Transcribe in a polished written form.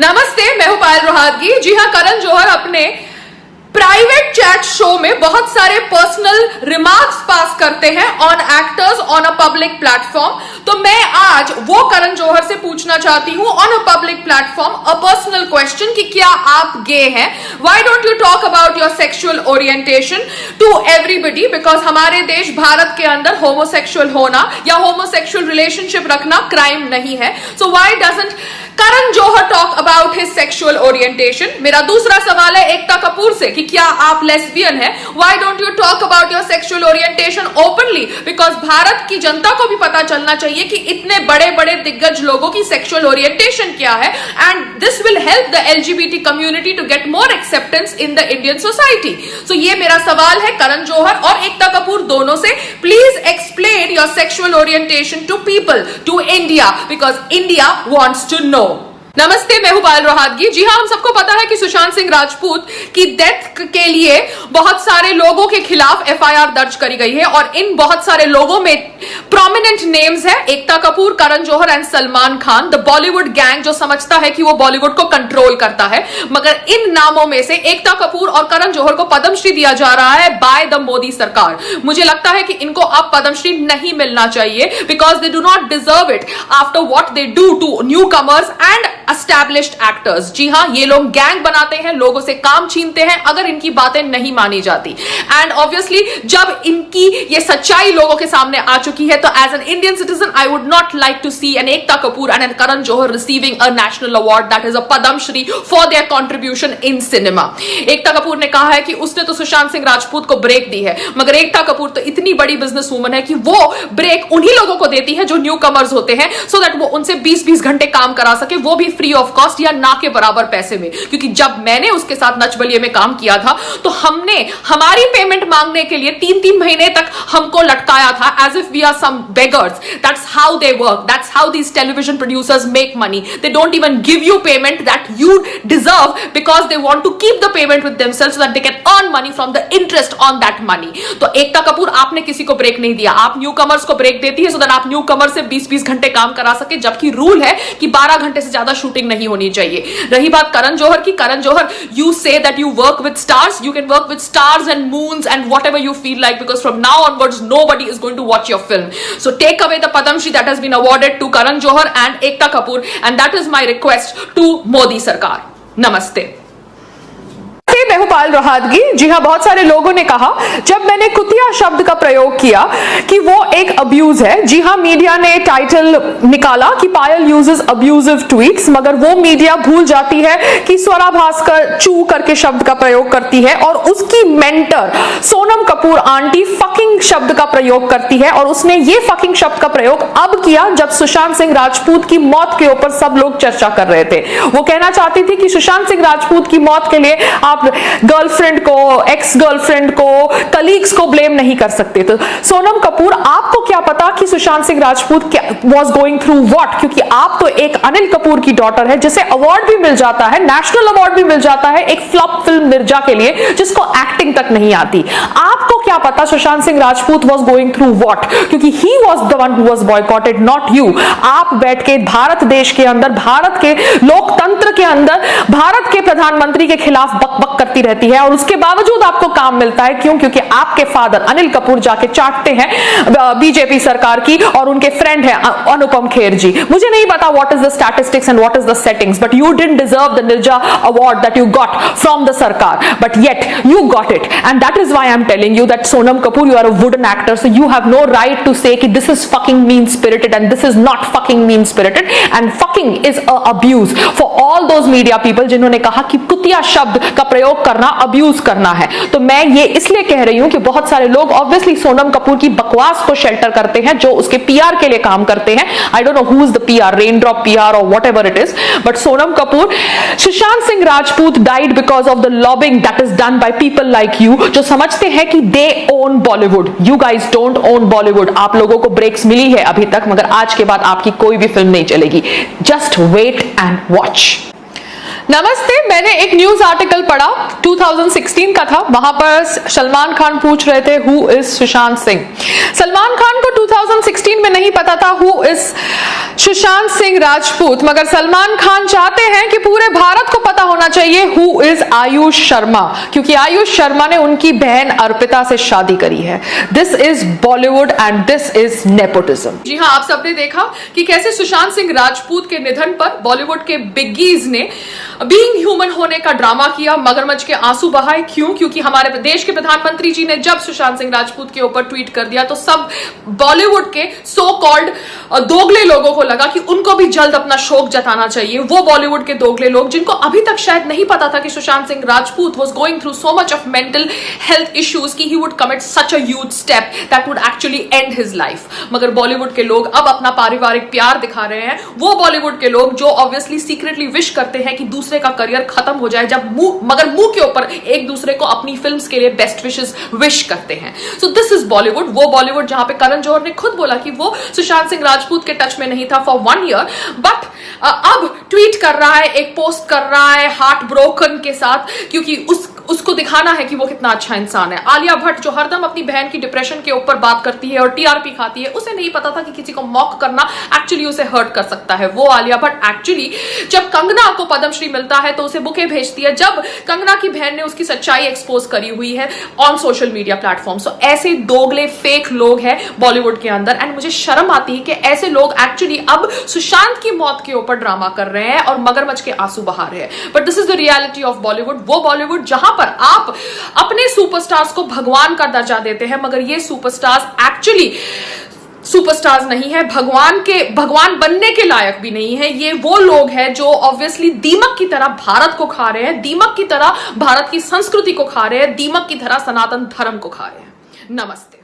नमस्ते, मैं हूं पायल रोहातगी। जी हां, करण जौहर अपने प्राइवेट चैट शो में बहुत सारे पर्सनल रिमार्क्स पास करते हैं on actors on a public platform. तो मैं आज वो करण जौहर से पूछना चाहती हूं on a public platform a personal question कि क्या आप गे हैं? Why don't you talk about your sexual orientation to everybody? Because हमारे देश भारत के अंदर होमोसेक्सुअल होना या होमोसेक्सुअल रिलेशनशिप रखना क्राइम नहीं है। So why doesn't Karan Johar talk about his sexual orientation? मेरा दूसरा सवाल है एकता कपूर से कि क्या आप लेस्बियन हैं? Why don't you talk about your sexual orientation openly? Because Bharat की जनता को भी पता चलना चाहिए कि इतने बड़े बड़े दिग्गज लोगों की सेक्सुअल ओरिएंटेशन क्या है, and this will help the LGBT community to get more acceptance in the Indian society. So ये मेरा सवाल है करण जौहर और एकता कपूर दोनों से। Please explain your sexual orientation to people, to India, because India wants to know. नमस्ते, मैं हूं पायल रोहातगी। जी हां, हम सबको पता है कि सुशांत सिंह राजपूत की डेथ के लिए बहुत सारे लोगों के खिलाफ एफआईआर दर्ज करी गई है और इन बहुत सारे लोगों में प्रोमिनेंट नेम्स है Ekta Kapoor, Karan Johar and Salman Khan, the Bollywood gang जो समझता है कि वो बॉलीवुड को कंट्रोल करता है। मगर इन नामों में से एकता कपूर और करण जौहर को पद्मश्री दिया जा रहा है बाय द मोदी सरकार। मुझे लगता है कि इनको अब पद्मश्री नहीं मिलना चाहिए because they do not deserve it after what they do to new comers and established actors. जी हां, ये लोग गैंग बनाते हैं, लोगों से काम छीनते हैं अगर इनकी बातें नहीं मानी जाती। एंड ऑब्वियसली जब इनकी ये सच्चाई लोगों के सामने आ चुकी है तो as an Indian citizen I would not like to see an Ekta Kapoor and an Karan Johar receiving a national award that is a Padma Shri for their contribution in cinema. Ekta Kapoor ने कहा है कि उसने तो सुशांत सिंह राजपूत को ब्रेक दी है, मगर एकता कपूर तो इतनी बड़ी बिजनेस वूमन है कि वो ब्रेक उन्हीं लोगों को देती है जो न्यू कमर्स होते हैं, सो दैट वो उनसे 20-20 घंटे काम करा सके, वो भी फ्री ऑफ कॉस्ट या ना के बराबर पैसे में। क्योंकि जब मैंने उसके साथ नच बलिए में काम किया था तो हमने हमारी पेमेंट मांगने के लिए 3-3 महीने तक हमको लटकाया था as if we are some beggars. That's how they work, that's how these television producers make money. They don't even give you payment that you deserve because they want to keep the payment with themselves so that they can earn money from the interest on that money. तो एकता कपूर, आपने किसी को break नहीं दिया, आप new commerce को break देती है सो दैट आप न्यू कमर से 20-20 घंटे काम करा सके, जबकि रूल है कि 12 घंटे से ज्यादा शूटिंग नहीं होनी चाहिए। रही बात करण जौहर की, Karan Johar, you say that you work with stars, you can work with stars and moons and whatever you feel like, because from now onwards nobody is going to watch your film. So take away the Padam Shri that has been awarded to Karan Johar and Ekta Kapoor, and that is my request to Modi Sarkar. Namaste. मैं हूं पायल रोहातगी। जी हां, बहुत सारे लोगों ने कहा जब मैंने कुतिया शब्द का प्रयोग किया कि वो एक अब्यूज है। जी हां, मीडिया ने टाइटल निकाला कि पायल यूजेस अब्यूजिव ट्वीट्स, मगर वो मीडिया भूल जाती है कि स्वरा भास्कर चू करके शब्द का प्रयोग करती है और उसकी mentor Sonam Kapoor aunty fucking शब्द का प्रयोग करती है, और उसने ये फकिंग शब्द का प्रयोग अब किया जब सुशांत सिंह राजपूत की मौत के ऊपर सब लोग चर्चा कर रहे थे। वो कहना चाहती थी कि सुशांत सिंह राजपूत की मौत के लिए आप गर्लफ्रेंड को, एक्स गर्लफ्रेंड को, कलीग्स को ब्लेम नहीं कर सकते। तो सोनम कपूर, आपको क्या पता कि Sushant Singh Rajput was going through what? क्योंकि आप तो एक अनिल कपूर की डॉटर है जिसे अवार्ड भी मिल जाता है, नेशनल अवार्ड भी मिल जाता है एक फ्लॉप फिल्म मिर्जा के लिए जिसको एक्टिंग तक नहीं आती। आपको क्या पता Sushant Singh Rajput was going through what? क्योंकि he was the one who was boycotted, not you. आप बैठ के भारत देश के अंदर, भारत के लोकतंत्र के अंदर भारत के प्रधानमंत्री के खिलाफ बकबक करती रहती है और उसके बावजूद आपको काम मिलता है। क्यों? क्योंकि आपके फादर अनिल कपूर जाके चाटते हैं बीजेपी सरकार की और उनके फ्रेंड है अनुपम खेर जी। मुझे नहीं पता what is the statistics and what is the settings, but you didn't deserve the Neerja award that you got from the सरकार, but yet you got it, and that is why I am telling you that Sonam Kapoor, you are a wooden actor, so you have no right to say कि this is fucking mean spirited and this is not fucking mean spirited, and fucking is a abuse for all those media people जिन्होंने कहा कि कुतिया शब्द का प्रयोग करना abuse करना है। तो मैं ये इसलिए कह रही हूं कि बहुत सारे लोग ऑब्वियसली सोनम कपूर की बकवास को शेल्टर करते हैं जो उसके पीआर के लिए काम करते हैं। I don't know who is the PR, raindrop PR और whatever it is, but Sonam Kapoor, Sushant Singh Rajput died because of the lobbying that is done by people like you जो समझते हैं कि they own Bollywood. You guys don't own Bollywood. आप लोगों को breaks मिली है अभी तक, मगर आज के बाद आपकी कोई भी फिल्म नहीं चलेगी। Just wait and watch. नमस्ते। मैंने एक न्यूज आर्टिकल पढ़ा 2016 का था। वहां पर सलमान खान पूछ रहे थे हु इज सुशांत सिंह। सलमान खान को 2016 में नहीं पता था हु इज सुशांत सिंह राजपूत, मगर सलमान खान चाहते हैं कि पूरे भारत को पता होना चाहिए हु इज आयुष शर्मा, क्योंकि आयुष शर्मा ने उनकी बहन अर्पिता से शादी करी है। This is Bollywood and this is nepotism. जी हाँ, आप सबने देखा कि कैसे सुशांत सिंह राजपूत के निधन पर बॉलीवुड के बिग्गीज ने बीइंग ह्यूमन होने का ड्रामा किया, मगरमच्छ के आंसू बहाए। क्यों? क्योंकि हमारे देश के प्रधानमंत्री जी ने जब सुशांत सिंह राजपूत के ऊपर ट्वीट कर दिया तो सब बॉलीवुड के सो कॉल्ड दोगले लोगों को लगा कि उनको भी जल्द अपना शोक जताना चाहिए। वो बॉलीवुड के दोगले लोग जिनको अभी तक शायद नहीं पता था कि Sushant Singh Rajput was going through so much of mental health issues कि he would commit such a huge step that would actually end his life. मगर बॉलीवुड के लोग अब अपना पारिवारिक प्यार दिखा रहे हैं। वो बॉलीवुड के लोग जो ऑब्वियसली सीक्रेटली विश करते हैं कि दूसरे का करियर खत्म हो जाए, जब मगर मुंह के ऊपर एक दूसरे को अपनी फिल्म्स के लिए बेस्ट विशेस विश करते हैं। So this is Bollywood. वो बॉलीवुड जहां पे करण जौहर ने खुद बोला कि वो सुशांत सिंह राजपूत के टच में नहीं था फॉर 1 ईयर, बट अब ट्वीट कर रहा है, एक पोस्ट कर रहा है हार्ट ब्रोकन के साथ, क्योंकि उसको दिखाना है कि वो कितना अच्छा इंसान है। आलिया भट्ट जो हरदम अपनी बहन की डिप्रेशन के ऊपर बात करती है और टीआरपी खाती है, उसे नहीं पता था कि किसी को मॉक करना एक्चुअली उसे हर्ट कर सकता है। वो आलिया भट्ट एक्चुअली जब कंगना को पद्मश्री मिलता है तो उसे बुके भेजती है, जब कंगना की बहन ने उसकी सच्चाई एक्सपोज करी हुई है ऑन सोशल मीडिया प्लेटफॉर्म। सो ऐसे दोगले फेक लोग हैं बॉलीवुड के अंदर, एंड मुझे शर्म आती है कि ऐसे लोग एक्चुअली अब सुशांत की मौत के ऊपर ड्रामा कर रहे हैं और मगरमच्छ के आंसू बहा रहे हैं। But this is the reality of Bollywood. वो बॉलीवुड जहां पर आप अपने सुपरस्टार्स को भगवान का दर्जा देते हैं, मगर ये सुपरस्टार्स एक्चुअली सुपरस्टार्स नहीं है, भगवान बनने के लायक भी नहीं है। ये वो लोग हैं जो ऑब्वियसली दीमक की तरह भारत को खा रहे हैं, दीमक की तरह भारत की संस्कृति को खा रहे हैं, दीमक की तरह सनातन धर्म को खा रहे हैं। नमस्ते।